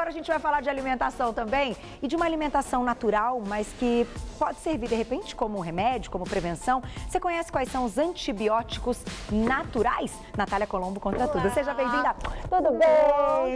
Agora a gente vai falar de alimentação também e de uma alimentação natural, mas que pode servir de repente como remédio, como prevenção. Você conhece quais são os antibióticos naturais? Natália Colombo conta tudo. Seja bem-vinda. Tudo bem?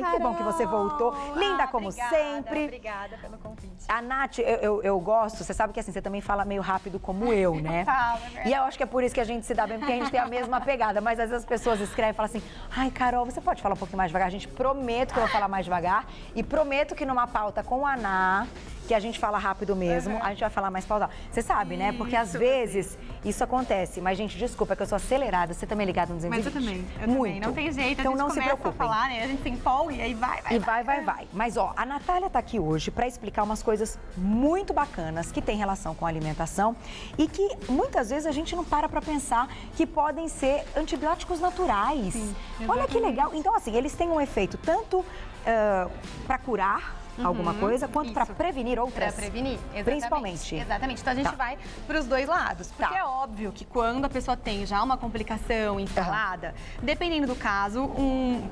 Carol. Que bom que você voltou. Linda como obrigada, sempre. Obrigada pelo convite. A Nath, eu gosto, você sabe que assim, você também fala meio rápido como eu, né? Fala, é verdade. E eu acho que é por isso que a gente se dá bem, porque a gente tem a mesma pegada. Mas às vezes as pessoas escrevem e falam assim, ai, Carol, você pode falar um pouquinho mais devagar? A gente prometo que eu vou falar mais devagar e prometo que numa pauta com a Ná, que a gente fala rápido mesmo, a gente vai falar mais pausado. Você sabe, né? Porque às vezes isso acontece. Mas, gente, desculpa, é que eu sou acelerada. Você também é ligado no 220? Mas eu também, Muito. também. Não tem jeito, então a gente não se começa preocupem. a falar, né? A gente se empolga e aí vai. Mas, ó, a Natália tá aqui hoje para explicar umas coisas muito bacanas que tem relação com a alimentação e que muitas vezes a gente não para pensar que podem ser antibióticos naturais. Sim, olha que exatamente. legal. Então, assim, eles têm um efeito tanto para curar alguma coisa, quanto para isso. prevenir outras. Pra prevenir, exatamente. Principalmente. Exatamente. Então a gente Tá. vai para os dois lados. Porque Tá. é óbvio que quando a pessoa tem já uma complicação instalada, dependendo do caso,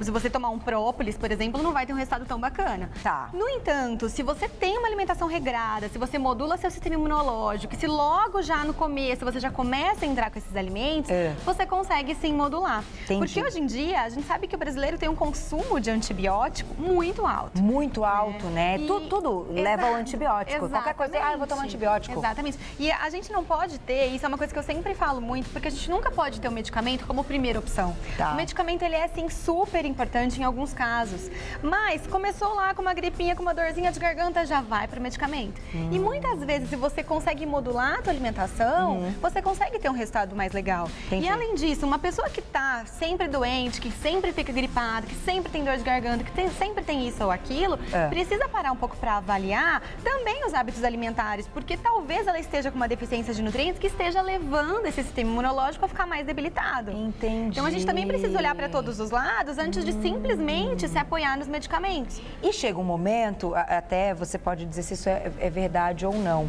se você tomar um própolis, por exemplo, não vai ter um resultado tão bacana. Tá. No entanto, se você tem uma alimentação regrada, se você modula seu sistema imunológico, se logo já no começo você já começa a entrar com esses alimentos, você consegue sim modular. Entendi. Porque hoje em dia, a gente sabe que o brasileiro tem um consumo de antibiótico muito alto. Muito alto, né? E- Tudo leva ao antibiótico. Qualquer coisa, eu vou tomar antibiótico. Exatamente. E a gente não pode ter, isso é uma coisa que eu sempre falo muito, porque a gente nunca pode ter o medicamento como primeira opção. Tá. O medicamento, ele é, sim, super importante em alguns casos. Mas começou lá com uma gripinha, com uma dorzinha de garganta, já vai pro medicamento. E muitas vezes, se você consegue modular a tua alimentação, você consegue ter um resultado mais legal. Entendi. E além disso, uma pessoa que tá sempre doente, que sempre fica gripada, que sempre tem dor de garganta, que sempre tem isso ou aquilo, precisa parar um pouco para avaliar também os hábitos alimentares, porque talvez ela esteja com uma deficiência de nutrientes que esteja levando esse sistema imunológico a ficar mais debilitado. Entendi. Então a gente também precisa olhar para todos os lados antes de simplesmente se apoiar nos medicamentos. E chega um momento, até você pode dizer se isso é verdade ou não,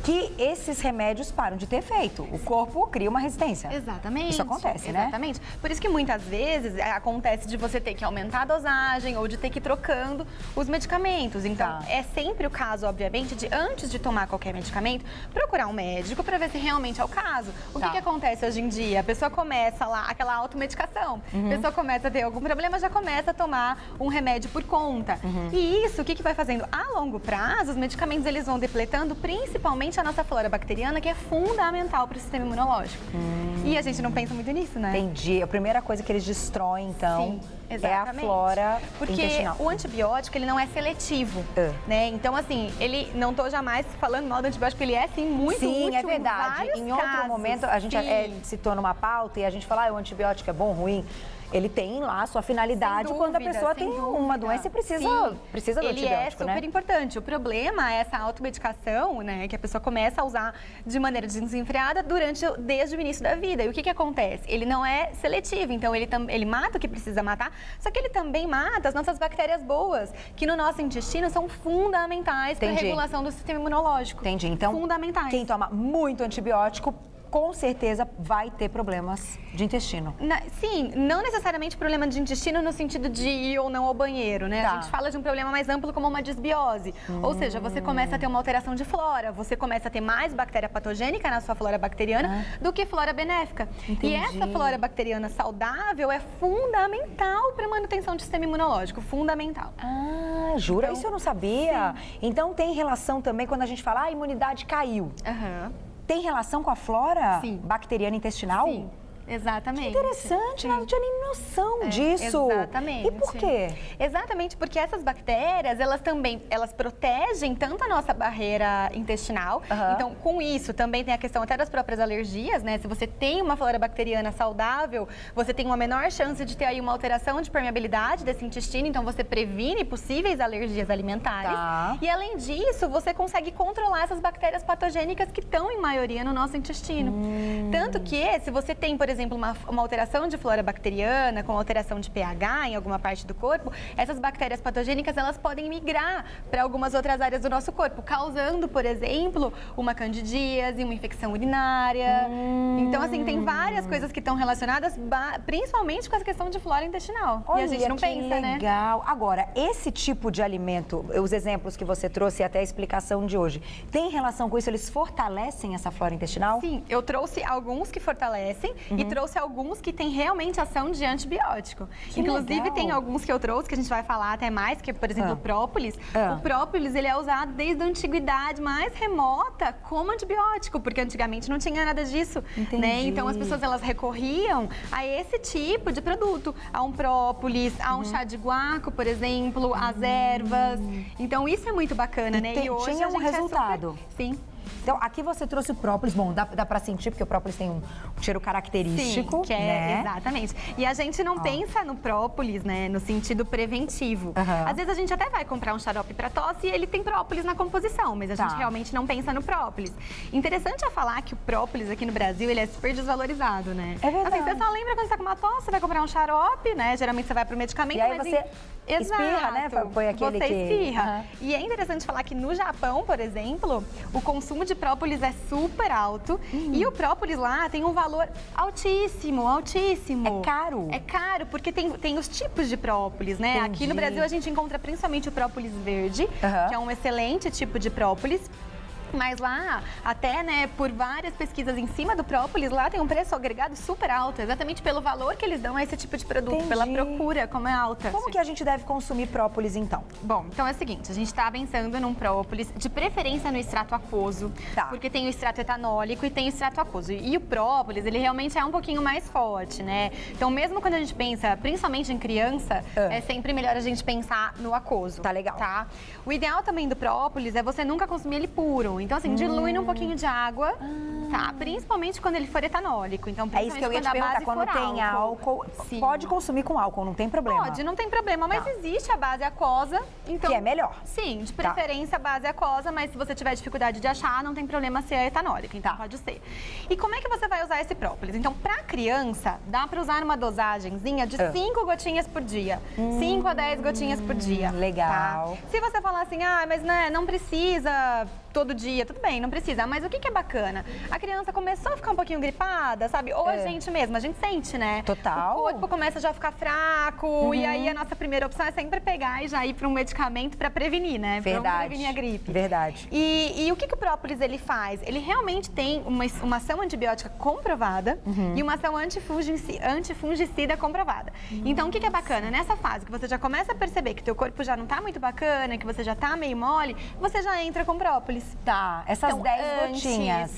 que esses remédios param de ter efeito. O corpo cria uma resistência. Exatamente. Isso acontece, né? Exatamente. Por isso que muitas vezes acontece de você ter que aumentar a dosagem ou de ter que ir trocando os medicamentos. Então, é sempre o caso, obviamente, de antes de tomar qualquer medicamento, procurar um médico para ver se realmente é o caso. O que acontece hoje em dia? A pessoa começa lá, aquela automedicação. A pessoa começa a ter algum problema, já começa a tomar um remédio por conta. E isso, o que vai fazendo? A longo prazo, os medicamentos eles vão depletando principalmente a nossa flora bacteriana, que é fundamental para o sistema imunológico. E a gente não pensa muito nisso, né? Entendi. A primeira coisa que eles destroem, então, Sim, é a exatamente. flora Porque intestinal. o antibiótico, ele não é seletivo, né? Então, assim, ele, não tô jamais falando mal do antibiótico, ele é, sim, muito útil. Sim, é verdade. vários Em outro casos. momento, a gente Sim. citou numa pauta e a gente fala, o antibiótico é bom, ruim. Ele tem lá a sua finalidade Sem quando a dúvida, pessoa sem tem dúvida. uma doença e precisa do Ele é antibiótico, super né? importante. O problema é essa automedicação, né, que a pessoa começa a usar de maneira desenfreada desde o início da vida. E o que acontece? Ele não é seletivo, então ele mata o que precisa matar, só que ele também mata as nossas bactérias boas, que no nosso intestino são fundamentais para a regulação do sistema imunológico. Entendi. Então, fundamentais. quem toma muito antibiótico, com certeza vai ter problemas de intestino. Sim, não necessariamente problema de intestino no sentido de ir ou não ao banheiro, né? Tá. A gente fala de um problema mais amplo como uma desbiose. Ou seja, você começa a ter uma alteração de flora, você começa a ter mais bactéria patogênica na sua flora bacteriana do que flora benéfica. Entendi. E essa flora bacteriana saudável é fundamental para a manutenção do sistema imunológico, fundamental. Ah, jura? Então, isso eu não sabia. Então tem relação também quando a gente fala, a imunidade caiu. Aham. Tem relação com a flora Sim. bacteriana intestinal? Sim. Exatamente. Interessante, eu não tinha nem noção disso. Exatamente. E por quê? Exatamente, porque essas bactérias, elas protegem tanto a nossa barreira intestinal, então com isso também tem a questão até das próprias alergias, né? Se você tem uma flora bacteriana saudável, você tem uma menor chance de ter aí uma alteração de permeabilidade desse intestino, então você previne possíveis alergias alimentares. Tá. E além disso, você consegue controlar essas bactérias patogênicas que estão em maioria no nosso intestino. Tanto que, se você tem, por exemplo, exemplo, uma alteração de flora bacteriana, com alteração de pH em alguma parte do corpo, essas bactérias patogênicas, elas podem migrar para algumas outras áreas do nosso corpo, causando, por exemplo, uma candidíase, uma infecção urinária. Então, assim, tem várias coisas que estão relacionadas, principalmente com essa questão de flora intestinal. Olha, e a gente não pensa, né? Legal. Agora, esse tipo de alimento, os exemplos que você trouxe e até a explicação de hoje, tem relação com isso? Eles fortalecem essa flora intestinal? Sim, eu trouxe alguns que fortalecem e trouxe alguns que têm realmente ação de antibiótico. Que Inclusive, legal. tem alguns que eu trouxe, que a gente vai falar até mais, que é, por exemplo, o própolis. O própolis, ele é usado desde a antiguidade mais remota como antibiótico, porque antigamente não tinha nada disso, né? Então, as pessoas, elas recorriam a esse tipo de produto, a um própolis, a um chá de guaco, por exemplo, as ervas. Então, isso é muito bacana, né? E hoje tinha um resultado. Sim. Então, aqui você trouxe o própolis. Bom, dá pra sentir, porque o própolis tem um cheiro característico, Sim, que é, né? Exatamente. E a gente não pensa no própolis, né, no sentido preventivo. Às vezes a gente até vai comprar um xarope para tosse e ele tem própolis na composição, mas a gente realmente não pensa no própolis. Interessante é falar que o própolis aqui no Brasil, ele é super desvalorizado, né? É verdade. Assim, você só lembra quando você tá com uma tosse, você vai comprar um xarope, né? Geralmente você vai pro medicamento, E aí mas você espirra, né? Põe aquele você que... espirra. E é interessante falar que no Japão, por exemplo, o consumo de própolis é super alto e o própolis lá tem um valor altíssimo, altíssimo. É caro? É caro, porque tem os tipos de própolis, né? Entendi. Aqui no Brasil a gente encontra principalmente o própolis verde, que é um excelente tipo de própolis. Mas lá, até, né, por várias pesquisas em cima do própolis, lá tem um preço agregado super alto, exatamente pelo valor que eles dão a esse tipo de produto, pela procura, como é alta. Como que a gente deve consumir própolis, então? Bom, então é o seguinte, a gente tá pensando num própolis, de preferência no extrato aquoso, porque tem o extrato etanólico e tem o extrato aquoso. E o própolis, ele realmente é um pouquinho mais forte, né? Então, mesmo quando a gente pensa, principalmente em criança, é sempre melhor a gente pensar no aquoso. Tá legal. Tá? O ideal também do própolis é você nunca consumir ele puro. Então, assim, dilui num pouquinho de água, tá? Principalmente quando ele for etanólico. Então, É isso que eu ia te perguntar, quando tem álcool, Sim. pode consumir com álcool, não tem problema? Pode, não tem problema, mas existe a base aquosa, então... Que é melhor. Sim, de preferência a base aquosa, mas se você tiver dificuldade de achar, não tem problema ser a etanólica, então pode ser. E como é que você vai usar esse própolis? Então, pra criança, dá pra usar uma dosagenzinha de 5 gotinhas por dia. 5 a 10 gotinhas por dia. Legal. Tá? Se você falar assim, mas né, não precisa todo dia, tudo bem, não precisa. Mas o que é bacana? A criança começou a ficar um pouquinho gripada, sabe? Ou a gente mesmo, a gente sente, né? Total. O corpo começa já a ficar fraco e aí a nossa primeira opção é sempre pegar e já ir para um medicamento para prevenir, né? Verdade. Pra prevenir a gripe. Verdade. E o que o própolis ele faz? Ele realmente tem uma ação antibiótica comprovada e uma ação antifungicida comprovada. Então, o que é bacana? Nessa fase que você já começa a perceber que teu corpo já não tá muito bacana, que você já tá meio mole, você já entra com própolis. Tá, essas Então, 10 gotinhas.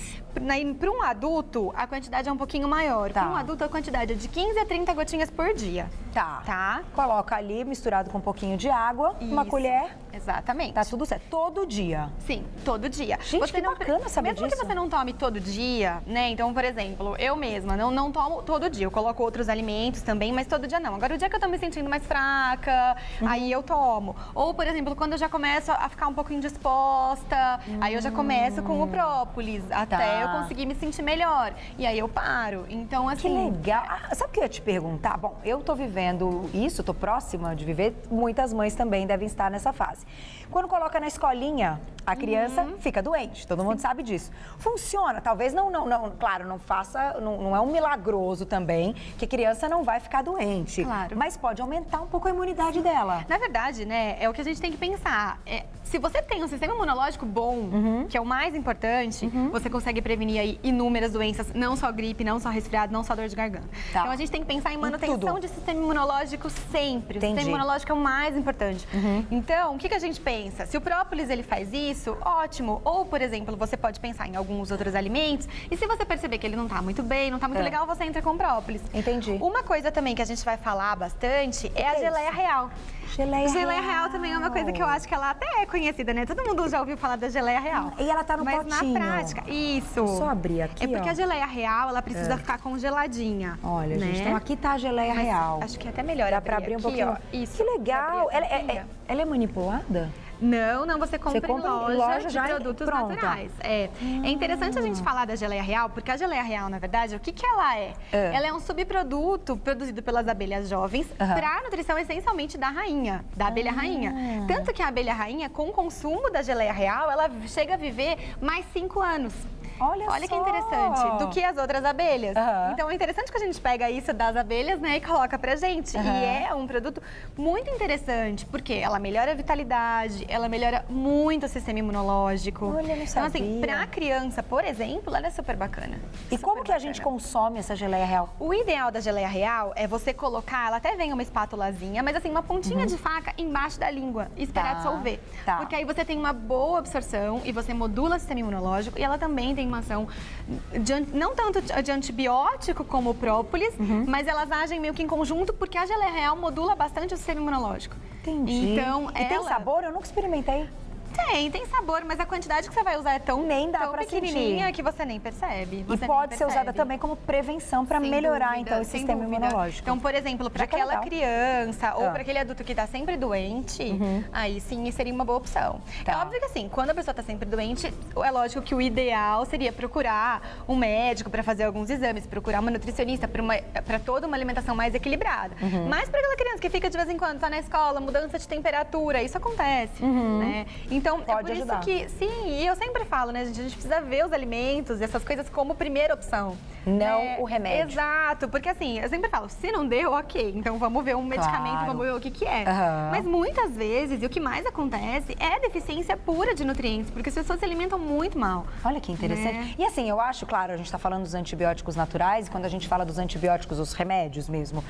Para um adulto, a quantidade é um pouquinho maior. Tá. Para um adulto, a quantidade é de 15 a 30 gotinhas por dia. Tá? Coloca ali, misturado com um pouquinho de água, uma Isso. colher. Exatamente. Tá tudo certo. Todo dia. Sim, todo dia. Gente, que bacana saber mesmo disso. que você não tome todo dia, né? Então, por exemplo, eu mesma não tomo todo dia. Eu coloco outros alimentos também, mas todo dia não. Agora, o dia que eu tô me sentindo mais fraca, aí eu tomo. Ou, por exemplo, quando eu já começo a ficar um pouco indisposta, aí eu já começo com o própolis, até eu conseguir me sentir melhor. E aí eu paro. Então, assim... Que legal. Sabe o que eu ia te perguntar? Bom, eu tô vivendo isso, tô próxima de viver, muitas mães também devem estar nessa fase. Quando coloca na escolinha, a criança fica doente, todo mundo sabe disso. Funciona, talvez não, claro, não faça, não é um milagroso também, que a criança não vai ficar doente. Claro. Mas pode aumentar um pouco a imunidade dela. Na verdade, né, é o que a gente tem que pensar. Se você tem um sistema imunológico bom, que é o mais importante, você consegue prevenir aí inúmeras doenças, não só gripe, não só resfriado, não só dor de garganta. Tá. Então a gente tem que pensar em manutenção tudo. de sistema imunológico sempre. Entendi. O sistema imunológico é o mais importante. Então, o que a gente pensa? Se o própolis ele faz isso, ótimo. Ou, por exemplo, você pode pensar em alguns outros alimentos e se você perceber que ele não tá muito bem, não tá muito legal, você entra com própolis. Entendi. Uma coisa também que a gente vai falar bastante é a geleia real. Geleia real também é uma coisa que eu acho que ela até é conhecida, né? Todo mundo já ouviu falar da geleia real. E ela tá no Mas potinho. na prática, isso. É só abrir aqui, É porque ó. a geleia real, ela precisa ficar congeladinha. Olha, né? gente, então aqui tá a geleia Mas real. Acho que é até melhor Dá pra abrir um aqui, pouquinho. ó. Isso. Que legal. Abrir a tampinha. Ela é manipulada? Não, você compra em loja já de produtos pronta. naturais. É interessante a gente falar da geleia real, porque a geleia real, na verdade, o que ela é? Ela é um subproduto produzido pelas abelhas jovens para nutrição essencialmente da rainha, da abelha rainha. Tanto que a abelha rainha, com o consumo da geleia real, ela chega a viver mais 5 anos. Olha que interessante, do que as outras abelhas. Então é interessante que a gente pega isso das abelhas, né, e coloca pra gente. E é um produto muito interessante, porque ela melhora a vitalidade, ela melhora muito o sistema imunológico. Olha, não então, sabia. assim, pra criança, por exemplo, ela é super bacana. E como que a gente consome essa geleia real? O ideal da geleia real é você colocar, ela até vem uma espátulazinha, mas assim, uma pontinha de faca embaixo da língua e esperar dissolver. Porque aí você tem uma boa absorção e você modula o sistema imunológico e ela também tem uma ação, não tanto de antibiótico como o própolis, mas elas agem meio que em conjunto porque a geleia real modula bastante o sistema imunológico. Entendi. Então, e tem sabor? Eu nunca experimentei. Tem sabor, mas a quantidade que você vai usar é tão pequenininha que você nem percebe. E pode ser usada também como prevenção para melhorar, então, o sistema imunológico. Então, por exemplo, para aquela criança ou para aquele adulto que está sempre doente, aí sim seria uma boa opção. É óbvio que assim, quando a pessoa está sempre doente, é lógico que o ideal seria procurar um médico para fazer alguns exames, procurar uma nutricionista para toda uma alimentação mais equilibrada. Mas para aquela criança que fica de vez em quando, está na escola, mudança de temperatura, isso acontece, né? Então, pode é por ajudar. isso que, sim, e eu sempre falo, né, gente, a gente precisa ver os alimentos, essas coisas como primeira opção. Não o remédio. Exato, porque assim, eu sempre falo, se não deu, ok, então vamos ver um medicamento, vamos ver o que é. Mas muitas vezes, e o que mais acontece, é deficiência pura de nutrientes, porque as pessoas se alimentam muito mal. Olha que interessante. E assim, eu acho, claro, a gente está falando dos antibióticos naturais, e quando a gente fala dos antibióticos, os remédios mesmo,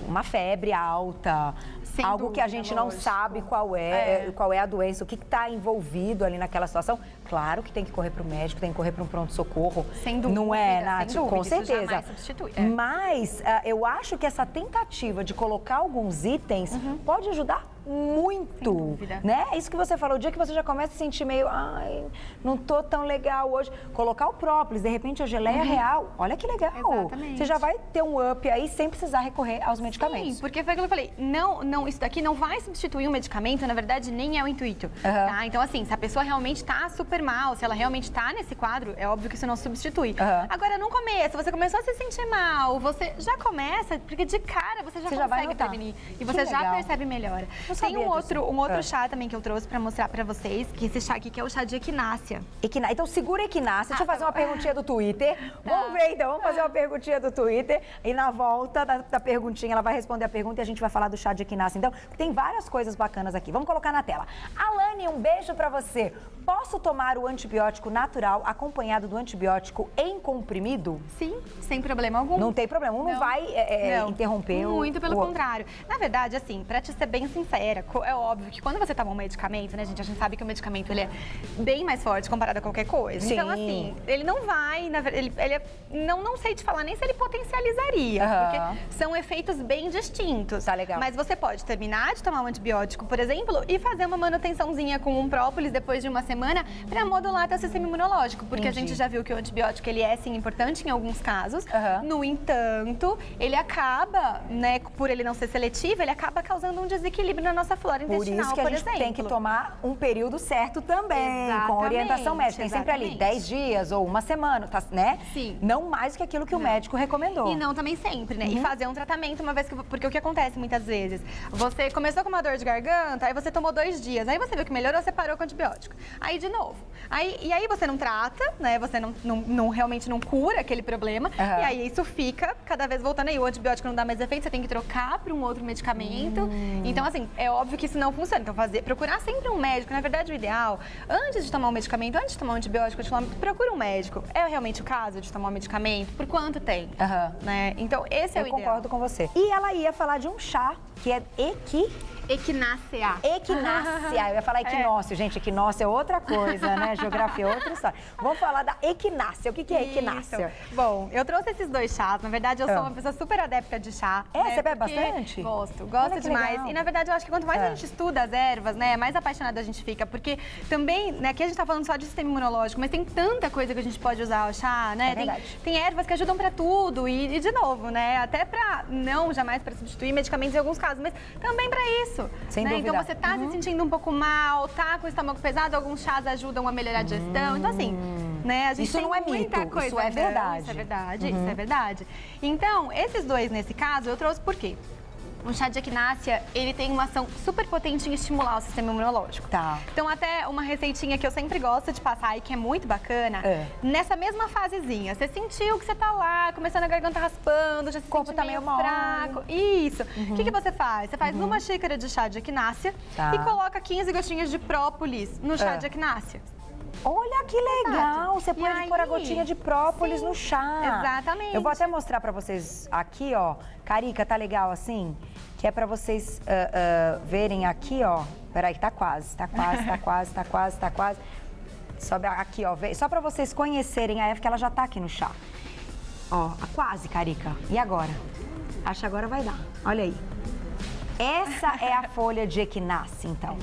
uma febre alta, algo que a gente não sabe qual é a doença, o que está envolvido ali naquela situação. Claro que tem que correr para o médico, tem que correr para um pronto-socorro. Sem dúvida. Não é, Nath? Sem dúvida, com certeza. isso jamais substitui. Mas eu acho que essa tentativa de colocar alguns itens pode ajudar muito, Sem dúvida. né? Isso que você falou, o dia que você já começa a sentir meio, ai, não tô tão legal hoje, colocar o própolis, de repente a geleia real, olha que legal. Exatamente. Você já vai ter um up aí sem precisar recorrer aos medicamentos. Sim, porque foi aquilo que eu falei, não, isso daqui não vai substituir um medicamento, na verdade nem é o intuito, tá? Então assim, se a pessoa realmente tá super mal, se ela realmente tá nesse quadro, é óbvio que isso não substitui. Agora, no começo, você começou a se sentir mal, você já começa, porque de cara você já vai consegue notar. prevenir e Que você já legal. percebe melhora. Tem um outro chá também que eu trouxe pra mostrar pra vocês, que esse chá aqui que é o chá de equinácea. Então segura a equinácea. Deixa eu fazer uma perguntinha do Twitter. Vamos ver então, vamos fazer uma perguntinha do Twitter. E na volta da perguntinha, ela vai responder a pergunta e a gente vai falar do chá de equinácea. Então, tem várias coisas bacanas aqui. Vamos colocar na tela. Alane, um beijo pra você. Posso tomar o antibiótico natural acompanhado do antibiótico em comprimido? Sim, sem problema algum. Não tem problema, não vai interromper Muito pelo contrário. Na verdade, assim, pra te ser bem sincera, é óbvio que quando você toma um medicamento, né, gente, a gente sabe que o medicamento ele é bem mais forte comparado a qualquer coisa. Sim. Então, assim, ele não vai, não sei te falar nem se ele potencializaria, porque são efeitos bem distintos. Tá legal. Mas você pode terminar de tomar um antibiótico, por exemplo, e fazer uma manutençãozinha com um própolis depois de uma semana para modular teu sistema imunológico, porque a gente já viu que o antibiótico ele é sim importante em alguns casos. No entanto, ele acaba, né, por ele não ser seletivo, ele acaba causando um desequilíbrio na nossa flora intestinal, por isso que a gente tem que tomar um período certo também, com orientação médica. Tem sempre ali 10 dias ou uma semana, tá, né? Sim. Não mais que aquilo que o médico recomendou. E não também sempre, né? E fazer um tratamento uma vez que... Porque o que acontece muitas vezes? Você começou com uma dor de garganta, aí você tomou 2 dias, aí você viu que melhorou, você parou com o antibiótico. Aí de novo. E aí você não trata, né? Você realmente não cura aquele problema. E aí isso fica cada vez voltando aí. O antibiótico não dá mais efeito, você tem que trocar para um outro medicamento. Então, assim, é óbvio que isso não funciona. Então, procurar sempre um médico. Na verdade, o ideal, antes de tomar um medicamento, antes de tomar um antibiótico, procura um médico. É realmente o caso de tomar um medicamento? Por quanto tempo? Né? Então, esse é o ideal. Eu concordo com você. E ela ia falar de um chá que é Equinácea. Equinácea. Eu ia falar equinócio, gente. Equinócio é outra coisa, né? Geografia é outra história. Vamos falar da equinácea. O que é equinácea? Bom, eu trouxe esses 2 chás. Na verdade, eu sou uma pessoa super adepta de chá. Você bebe bastante? Gosto Olha que demais. legal. E na verdade, eu acho quanto mais a gente estuda as ervas, né, mais apaixonada a gente fica. Porque também, né, aqui a gente tá falando só de sistema imunológico, mas tem tanta coisa que a gente pode usar o chá, né? Tem ervas que ajudam pra tudo e, de novo, né, até pra, não jamais pra substituir medicamentos em alguns casos, mas também pra isso. Sem né? dúvida. Então você tá se sentindo um pouco mal, tá com o estômago pesado, alguns chás ajudam a melhorar a digestão. Então assim, né, a gente isso tem não é muita mito, coisa. isso é verdade. Isso é verdade, isso é verdade. Então, esses dois nesse caso, eu trouxe por quê? O chá de equinácea, ele tem uma ação super potente em estimular o sistema imunológico. Tá. Então, até uma receitinha que eu sempre gosto de passar e que é muito bacana, nessa mesma fasezinha, você sentiu que você tá lá, começando a garganta raspando, já se corpo sente tá meio meio fraco. Isso. O que você faz? Você faz uma xícara de chá de equinácea e coloca 15 gotinhas de própolis no chá de equinácea. Olha que legal! Você pode pôr a gotinha de própolis no chá. Exatamente. Eu vou até mostrar pra vocês aqui, ó. Carica, tá legal assim? Que é pra vocês verem aqui, ó. Peraí, tá quase. Sobe aqui, ó. Só pra vocês conhecerem a erva, que ela já tá aqui no chá. Ó, quase, Carica. E agora? Acho que agora vai dar. Olha aí. Essa é a folha de equinácea, então.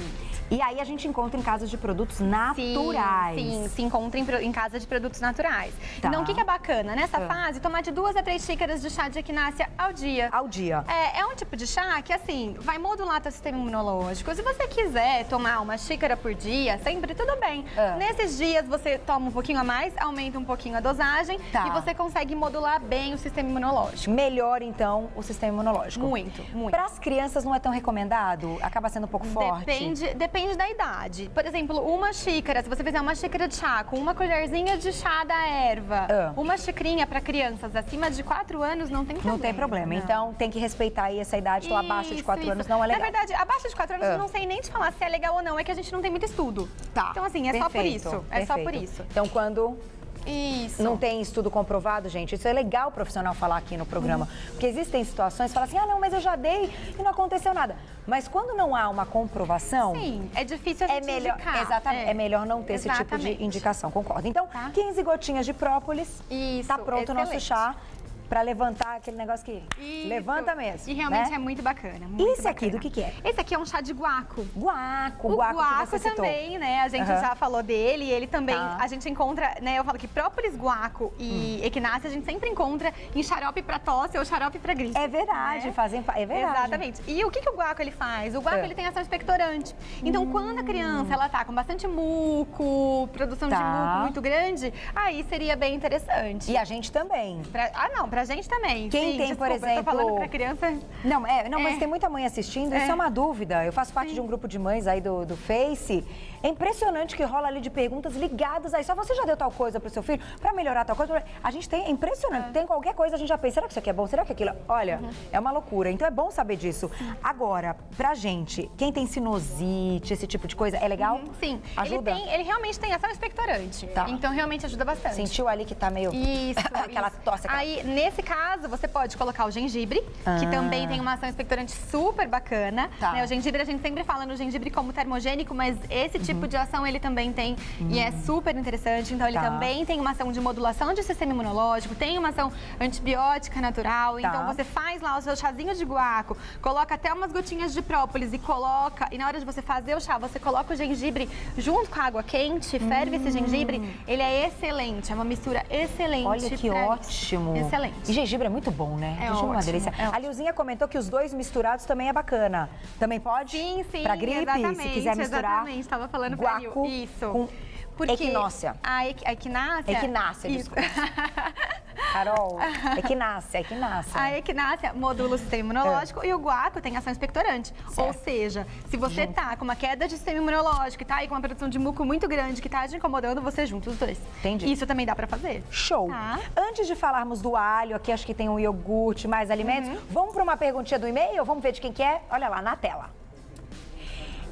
E aí a gente encontra em casas de produtos naturais. Sim, se encontra em casa de produtos naturais. Tá. Então, o que é bacana? Nessa fase, tomar de 2 a 3 xícaras de chá de equinácea ao dia. Ao dia. É um tipo de chá que, assim, vai modular teu sistema imunológico. Se você quiser tomar uma xícara por dia, sempre tudo bem. Nesses dias, você toma um pouquinho a mais, aumenta um pouquinho a dosagem e você consegue modular bem o sistema imunológico. Melhora, então, o sistema imunológico. Muito. Para as crianças não é tão recomendado? Acaba sendo um pouco forte? Depende da idade. Por exemplo, uma xícara, se você fizer uma xícara de chá com uma colherzinha de chá da erva, uma xicrinha para crianças acima de 4 anos, não tem problema. Não tem problema. Não. Então, tem que respeitar aí essa idade. Então, abaixo de 4 anos não é legal. Na verdade, abaixo de 4 anos, eu não sei nem te falar se é legal ou não. É que a gente não tem muito estudo. Tá. Então, assim, é só por isso. É só por isso. Então, quando... Isso. Não tem estudo comprovado, gente. Isso é legal o profissional falar aqui no programa. Porque existem situações que falam assim, não, mas eu já dei e não aconteceu nada. Mas quando não há uma comprovação... Sim, é difícil a gente indicar. Exatamente. É melhor não ter esse tipo de indicação, concordo. Então, 15 gotinhas de própolis. Isso, tá pronto o nosso chá. Pra levantar aquele negócio que levanta mesmo. E realmente é muito bacana. Esse aqui, do que é? Esse aqui é um chá de guaco. Guaco, o guaco que você citou. também, né? A gente já falou dele e ele também, a gente encontra, né? Eu falo que própolis, guaco e equinácea a gente sempre encontra em xarope pra tosse ou xarope pra gripe. É verdade, né? é verdade. Exatamente. E o que o guaco ele faz? O guaco ele tem ação expectorante. Então, quando a criança ela tá com bastante muco, produção de muco muito grande, aí seria bem interessante. E a gente também. Pra gente também. Quem tem, por exemplo... Eu tô falando pra criança... Não, mas tem muita mãe assistindo, isso é uma dúvida. Eu faço parte de um grupo de mães aí do Face. É impressionante que rola ali de perguntas ligadas aí. Só você já deu tal coisa pro seu filho pra melhorar tal coisa? A gente tem, é impressionante. Tem qualquer coisa, a gente já pensa, será que isso aqui é bom? Será que aquilo... Olha, é uma loucura. Então é bom saber disso. Agora, pra gente, quem tem sinusite, esse tipo de coisa, é legal? Sim. Ajuda? Ele realmente tem ação expectorante. Tá. Então realmente ajuda bastante. Sentiu ali que tá meio... Isso. Aquela tosse. Aí, nesse caso, você pode colocar o gengibre, que também tem uma ação expectorante super bacana. Né? O gengibre, a gente sempre fala no gengibre como termogênico, mas esse tipo de ação ele também tem e é super interessante. Então, ele também tem uma ação de modulação de sistema imunológico, tem uma ação antibiótica natural. Então, você faz lá o seu chazinho de guaco, coloca até umas gotinhas de própolis e na hora de você fazer o chá, você coloca o gengibre junto com a água quente, ferve esse gengibre, ele é excelente, é uma mistura excelente. Olha que ótimo. Excelente. E gengibre é muito bom, né? É gengibre é uma delícia. É a Lilzinha comentou que os dois misturados também é bacana. Também pode? Sim, pra gripe, se quiser misturar. Exatamente, estava falando pra guaco isso. Com equinócia. A equinácea... Equinácia, desculpa. Carol, equinácia. A equinácia modula o sistema imunológico e o guaco tem ação expectorante. Ou seja, se você tá com uma queda de sistema imunológico e tá aí com uma produção de muco muito grande que tá te incomodando, você junta os dois. Entendi. Isso também dá pra fazer. Show. Tá. Antes de falarmos do alho, aqui acho que tem um iogurte, mais alimentos, vamos pra uma perguntinha do e-mail? Vamos ver de quem que é? Olha lá, na tela.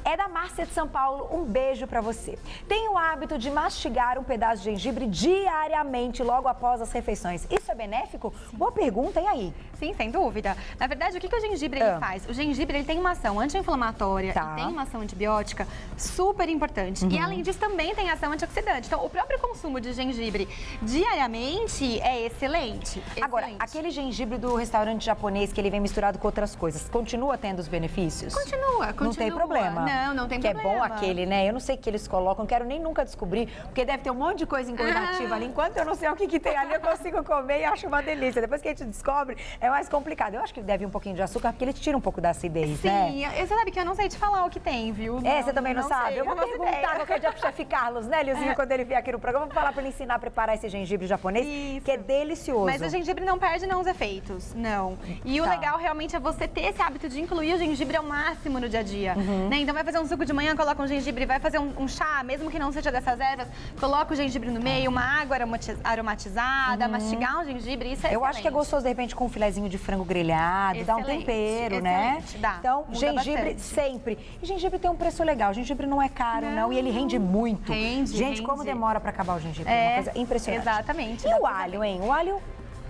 É da Márcia de São Paulo, um beijo pra você. Tem o hábito de mastigar um pedaço de gengibre diariamente, logo após as refeições. Isso é benéfico? Boa pergunta, e aí? Sim, sem dúvida. Na verdade, o que o gengibre ele faz? O gengibre ele tem uma ação anti-inflamatória e tem uma ação antibiótica super importante. E além disso, também tem ação antioxidante. Então, o próprio consumo de gengibre diariamente é excelente. Agora, aquele gengibre do restaurante japonês que ele vem misturado com outras coisas, continua tendo os benefícios? Continua. Não tem problema. Não tem que problema. É bom aquele, né? Eu não sei o que eles colocam, não quero nem nunca descobrir, porque deve ter um monte de coisa engordativa ali. Enquanto eu não sei o que tem ali, eu consigo comer e acho uma delícia. Depois que a gente descobre, é mais complicado. Eu acho que deve um pouquinho de açúcar, porque ele tira um pouco da acidez, né? Sim, você sabe que eu não sei te falar o que tem, viu? Você também não sabe? Sei, eu vou perguntar qualquer dia pro chefe Carlos, né, Liozinho, quando ele vier aqui no programa, vou falar pra ele ensinar a preparar esse gengibre japonês, que é delicioso. Mas o gengibre não perde os efeitos, não. E o legal realmente é você ter esse hábito de incluir o gengibre ao máximo no dia a dia, né? Então vai fazer um suco de manhã, coloca um gengibre, vai fazer um chá, mesmo que não seja dessas ervas, coloca o gengibre no meio, uma água aromatizada, mastigar um gengibre, isso é Eu acho que é gostoso, de repente, com um filezinho de frango grelhado, dá um tempero, né? Dá. Então, gengibre sempre. E gengibre tem um preço legal, gengibre não é caro, não, e ele rende muito. Gente, como demora pra acabar o gengibre, é uma coisa impressionante. Exatamente. E o alho, hein? O alho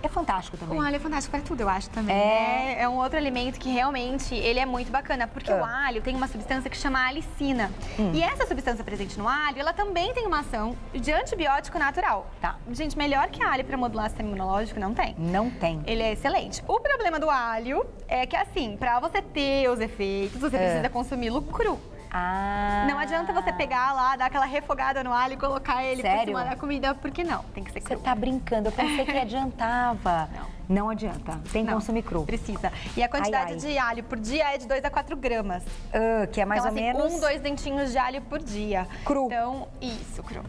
é fantástico também. O alho é fantástico para tudo, eu acho também. É um outro alimento que realmente ele é muito bacana, porque o alho tem uma substância que chama alicina. E essa substância presente no alho, ela também tem uma ação de antibiótico natural. Gente, melhor que alho para modular o sistema imunológico não tem. Não tem. Ele é excelente. O problema do alho é que, assim, para você ter os efeitos, você precisa consumi-lo cru. Não adianta você pegar lá, dar aquela refogada no alho e colocar ele por cima da comida, porque não, tem que ser cru. Você tá brincando, eu pensei que adiantava. Não adianta, tem que consumir cru. Precisa. E a quantidade de alho por dia é de 2 a 4 gramas. Que é mais ou menos... 1, 2 dentinhos de alho por dia. Cru. Então, isso, cru.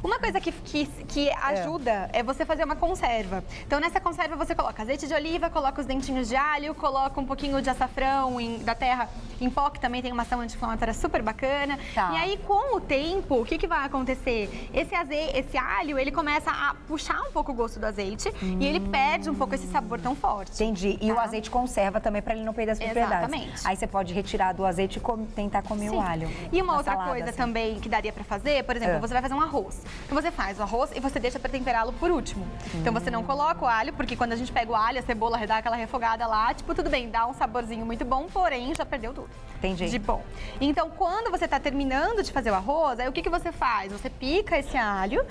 Uma coisa que ajuda é você fazer uma conserva. Então, nessa conserva você coloca azeite de oliva, coloca os dentinhos de alho, coloca um pouquinho de açafrão da terra em pó, que também tem uma ação anti-inflamatória super bacana. E aí, com o tempo, o que vai acontecer? Esse alho, ele começa a puxar um pouco o gosto do azeite e ele perde um pouco esse sabor tão forte. Entendi. E o azeite conserva também para ele não perder as propriedades. Exatamente. Aí você pode retirar do azeite e tentar comer o alho. E uma outra coisa também que daria para fazer, por exemplo, você vai fazer um arroz. Então você faz o arroz e você deixa para temperá-lo por último. Então você não coloca o alho, porque quando a gente pega o alho, a cebola, dá aquela refogada lá, tipo, tudo bem, dá um saborzinho muito bom, porém já perdeu tudo. Entendi. De bom. Então, quando você tá terminando de fazer o arroz, aí o que você faz? Você pica esse alho,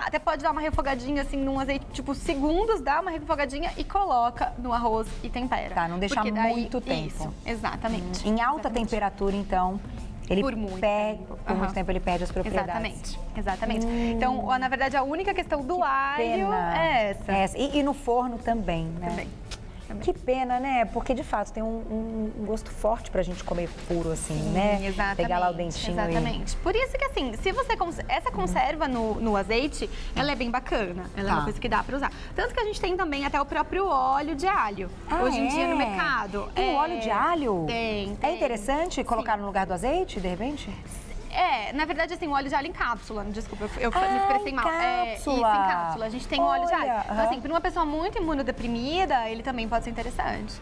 Até pode dar uma refogadinha assim num azeite, tipo, segundos, dá uma refogadinha e coloca no arroz e tempera. Não deixar muito tempo. Isso, exatamente. Em alta temperatura, então, ele por muito tempo ele perde as propriedades. Exatamente. Então, na verdade, a única questão do alho é essa. E no forno também, né? Também. Que pena, né? Porque, de fato, tem um gosto forte pra gente comer puro, assim, né? Exatamente. Pegar lá o dentinho Exatamente. Por isso que, assim, se você... Essa conserva no azeite, ela é bem bacana. Ela é uma coisa que dá pra usar. Tanto que a gente tem também até o próprio óleo de alho. Hoje em dia, no mercado. Tem óleo de alho? Tem. É interessante colocar no lugar do azeite, de repente? Na verdade, assim, o óleo de alho em cápsula. Desculpa, eu me expressei mal. Isso, em cápsula. A gente tem o óleo de alho. Então, assim, para uma pessoa muito imunodeprimida, ele também pode ser interessante.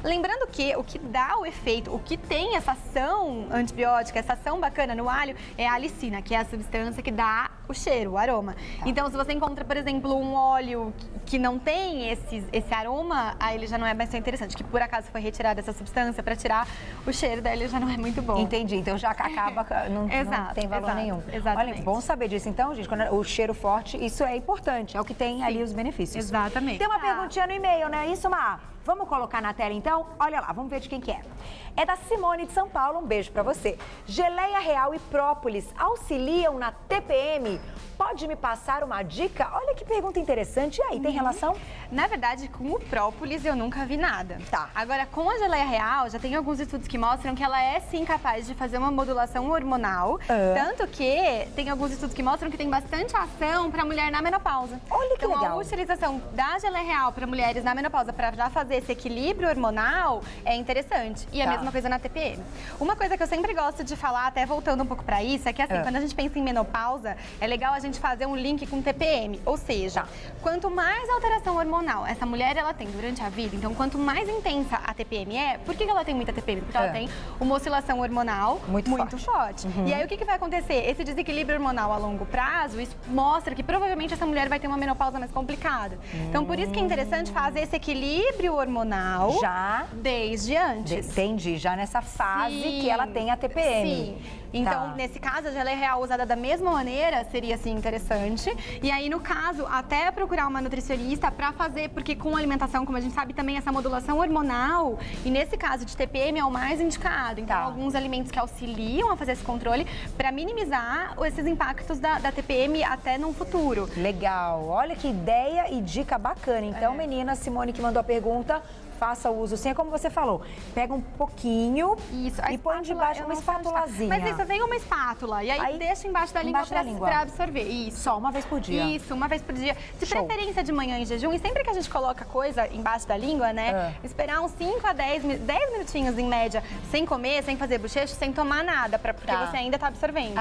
Lembrando que o que dá o efeito, o que tem essa ação antibiótica, essa ação bacana no alho, é a alicina, que é a substância que dá o cheiro, o aroma. Então, se você encontra, por exemplo, um óleo que não tem esse aroma, aí ele já não é mais tão interessante. Que por acaso foi retirada essa substância para tirar o cheiro dele, já não é muito bom. Entendi. Então já acaba, não tem valor nenhum. Exatamente. Olha, bom saber disso. Então, gente, quando o cheiro forte, isso é importante. É o que tem ali os benefícios. Exatamente. Tem uma perguntinha no e-mail, né? Isso, Mar? Vamos colocar na tela, então? Olha lá, vamos ver de quem que é. É da Simone de São Paulo, um beijo pra você. Geleia real e própolis auxiliam na TPM? Pode me passar uma dica? Olha que pergunta interessante. E aí, tem relação? Na verdade, com o própolis eu nunca vi nada. Agora, com a geleia real, já tem alguns estudos que mostram que ela é sim capaz de fazer uma modulação hormonal. Tanto que tem alguns estudos que mostram que tem bastante ação pra mulher na menopausa. Olha que legal. Então, a utilização da geleia real pra mulheres na menopausa, pra já fazer fazer esse equilíbrio hormonal é interessante. E a mesma coisa na TPM. Uma coisa que eu sempre gosto de falar, até voltando um pouco para isso, é que assim, quando a gente pensa em menopausa, é legal a gente fazer um link com TPM. Ou seja, quanto mais alteração hormonal essa mulher ela tem durante a vida, então quanto mais intensa a TPM é, por que ela tem muita TPM? Porque ela tem uma oscilação hormonal muito forte. E aí o que vai acontecer? Esse desequilíbrio hormonal a longo prazo, isso mostra que provavelmente essa mulher vai ter uma menopausa mais complicada. Então por isso que é interessante fazer esse equilíbrio hormonal já desde antes. Entendi, já nessa fase que ela tem a TPM. Sim. Então, nesse caso, a geleia real usada da mesma maneira seria, assim, interessante. E aí, no caso, até procurar uma nutricionista para fazer, porque com alimentação, como a gente sabe, também essa modulação hormonal, e nesse caso de TPM é o mais indicado. Então, alguns alimentos que auxiliam a fazer esse controle para minimizar esses impactos da TPM até no futuro. Legal. Olha que ideia e dica bacana. Então, menina, Simone que mandou a pergunta, faça o uso, sim, é como você falou, pega um pouquinho e põe debaixo uma espátulazinha. Mas isso, vem uma espátula e aí deixa embaixo da língua pra absorver. Isso. Só uma vez por dia. Isso, uma vez por dia. De preferência de manhã em jejum, e sempre que a gente coloca coisa embaixo da língua, né, esperar uns 5 a 10 minutinhos em média, sem comer, sem fazer bochecho, sem tomar nada, porque você ainda tá absorvendo.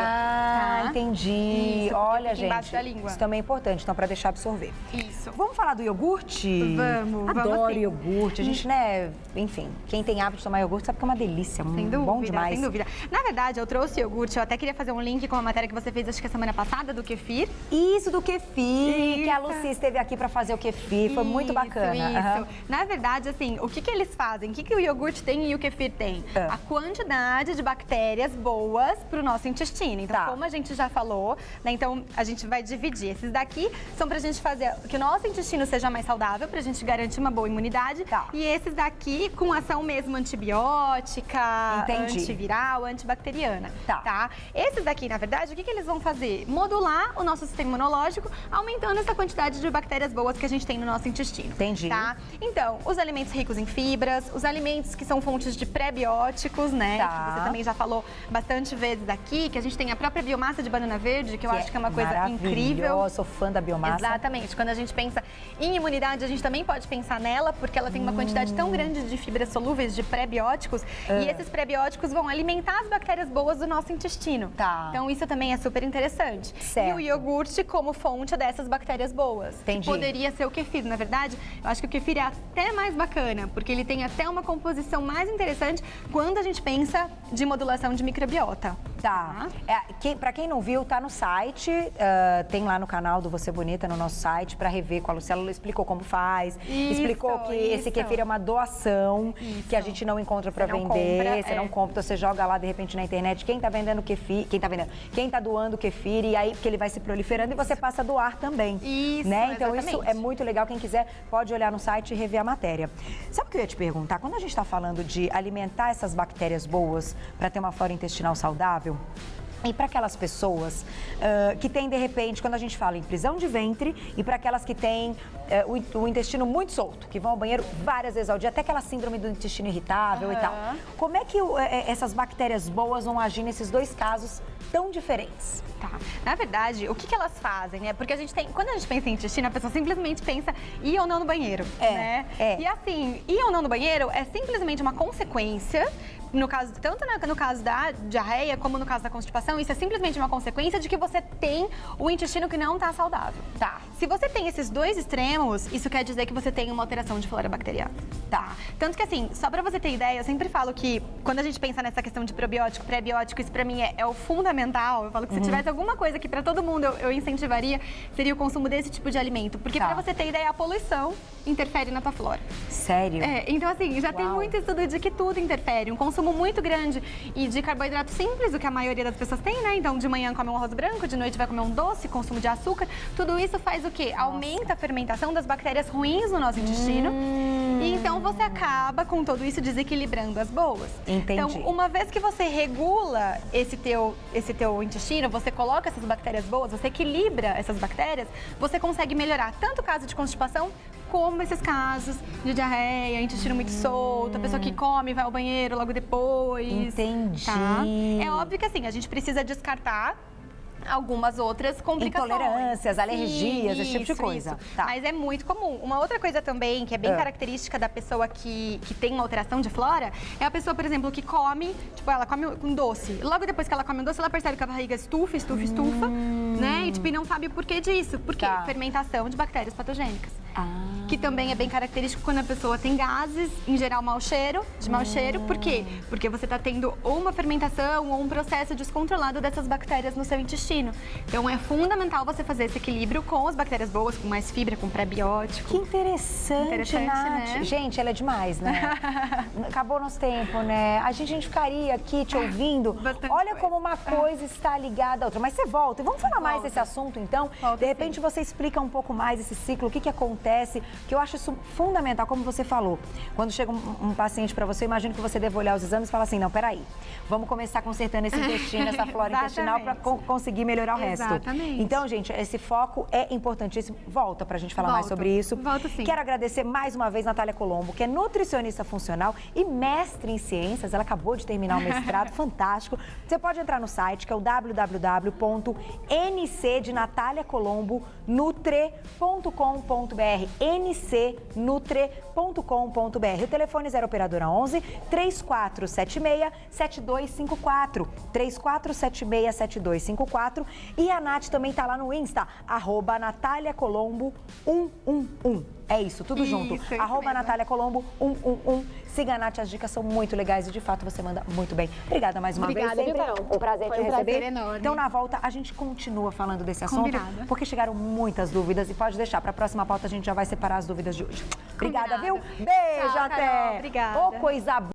Entendi. Isso, olha, gente, embaixo da língua. Isso também é importante, então, pra deixar absorver. Isso. Vamos falar do iogurte? Vamos. Adoro iogurte. A gente, né, enfim, quem tem hábito de tomar iogurte sabe que é uma delícia, bom demais. Sem dúvida. Na verdade, eu trouxe iogurte, eu até queria fazer um link com a matéria que você fez, acho que a semana passada, do kefir. Isso, do kefir, que a Lucy esteve aqui pra fazer o kefir, foi muito bacana. Isso. Na verdade, assim, o que eles fazem? O que o iogurte tem e o kefir tem? A quantidade de bactérias boas pro nosso intestino. Então, como a gente já falou, né, então a gente vai dividir. Esses daqui são pra gente fazer que o nosso intestino seja mais saudável, pra gente garantir uma boa imunidade. E esses daqui com ação mesmo antibiótica, antiviral, antibacteriana. Esses daqui, na verdade, o que eles vão fazer? Modular o nosso sistema imunológico, aumentando essa quantidade de bactérias boas que a gente tem no nosso intestino. Entendi. Então, os alimentos ricos em fibras, os alimentos que são fontes de pré-bióticos, né? Que você também já falou bastante vezes aqui, que a gente tem a própria biomassa de banana verde, que eu acho que é uma coisa incrível. Eu sou fã da biomassa. Exatamente. Quando a gente pensa em imunidade, a gente também pode pensar nela, porque ela tem uma quantidade tão grande de fibras solúveis, de pré-bióticos, e esses pré-bióticos vão alimentar as bactérias boas do nosso intestino. Então, isso também é super interessante. E o iogurte como fonte dessas bactérias boas. Que poderia ser o kefir. Na verdade, eu acho que o kefir é até mais bacana, porque ele tem até uma composição mais interessante quando a gente pensa de modulação de microbiota. Pra quem não viu, tá no site, tem lá no canal do Você Bonita, no nosso site, pra rever com a Luciela. Ela explicou como faz, explicou que esse kefir é uma doação, que a gente não encontra pra vender, você não compra, então você joga lá de repente na internet quem tá vendendo kefir, quem tá doando kefir, e aí porque ele vai se proliferando e você passa a doar também. Né? Então isso é muito legal, quem quiser pode olhar no site e rever a matéria. Sabe o que eu ia te perguntar? Quando a gente tá falando de alimentar essas bactérias boas pra ter uma flora intestinal saudável, e para aquelas pessoas que têm, de repente, quando a gente fala em prisão de ventre, e para aquelas que têm o intestino muito solto, que vão ao banheiro várias vezes ao dia, até aquela síndrome do intestino irritável e tal. Como é que essas bactérias boas vão agir nesses dois casos tão diferentes? Na verdade, o que elas fazem, né? Porque a gente tem, quando a gente pensa em intestino, a pessoa simplesmente pensa ir ou não no banheiro, né? E assim, ir ou não no banheiro é simplesmente uma consequência. No caso, tanto no caso da diarreia como no caso da constipação, isso é simplesmente uma consequência de que você tem o intestino que não está saudável. Se você tem esses dois extremos, isso quer dizer que você tem uma alteração de flora bacteriana. Tanto que assim, só pra você ter ideia, eu sempre falo que quando a gente pensa nessa questão de probiótico, pré-biótico, isso pra mim é o fundamental. Eu falo que se tivesse alguma coisa que pra todo mundo eu incentivaria, seria o consumo desse tipo de alimento. Porque pra você ter ideia, a poluição interfere na tua flora. Sério? Então assim, já tem muito estudo de que tudo interfere. Um consumo muito grande e de carboidrato simples, o que a maioria das pessoas tem, né? Então, de manhã come um arroz branco, de noite vai comer um doce, consumo de açúcar. Tudo isso faz o quê? Aumenta a fermentação das bactérias ruins no nosso intestino. E então, você acaba com tudo isso desequilibrando as boas. Entendi. Então, uma vez que você regula esse teu intestino, você coloca essas bactérias boas, você equilibra essas bactérias, você consegue melhorar tanto o caso de constipação, como esses casos de diarreia, intestino muito solto, a pessoa que come, vai ao banheiro logo depois. Entendi. É óbvio que assim, a gente precisa descartar algumas outras complicações. Intolerâncias, alergias, esse tipo de coisa. Tá. Mas é muito comum. Uma outra coisa também, que é bem característica da pessoa que tem uma alteração de flora, é a pessoa, por exemplo, que come, tipo, ela come um doce. Logo depois que ela come um doce, ela percebe que a barriga estufa, né? E, tipo, e não sabe o porquê disso. Por quê? Fermentação de bactérias patogênicas. Que também é bem característico quando a pessoa tem gases, em geral mau cheiro. Por quê? Porque você está tendo ou uma fermentação ou um processo descontrolado dessas bactérias no seu intestino. Então é fundamental você fazer esse equilíbrio com as bactérias boas, com mais fibra, com prebiótico. Que interessante, Nath. né? Gente, ela é demais, né? Acabou nosso tempo, né? A gente ficaria aqui te ouvindo. Olha como uma coisa está ligada à outra. Mas você volta. E vamos falar mais desse assunto, então? De repente você explica um pouco mais esse ciclo, o que acontece, que eu acho isso fundamental, como você falou. Quando chega um paciente para você, imagino que você deve olhar os exames e falar assim, não, peraí, vamos começar consertando esse intestino, essa flora intestinal para conseguir melhorar o resto. Exatamente. Então, gente, esse foco é importantíssimo. Volta pra gente falar mais sobre isso. Volto sim. Quero agradecer mais uma vez Natália Colombo, que é nutricionista funcional e mestre em ciências. Ela acabou de terminar o mestrado, fantástico. Você pode entrar no site, que é o www.ncdenataliacolombonutre.com.br ncnutre.com.br. O telefone 0 operadora 11 3476 7254 3476 7254. E a Nath também tá lá no Insta, @NataliaColombo111. É isso, tudo junto. Isso @NataliaColombo111. Siga a Nath, as dicas são muito legais e de fato você manda muito bem. Obrigada mais uma vez. Obrigada, Vital. Um prazer te receber. Prazer enorme. Então, na volta, a gente continua falando desse assunto, Combinado. porque chegaram muitas dúvidas e pode deixar, para a próxima pauta a gente já vai separar as dúvidas de hoje. Obrigada, Combinado. viu? Beijo, Tchau, até! Carol. Obrigada. Ô, coisa boa!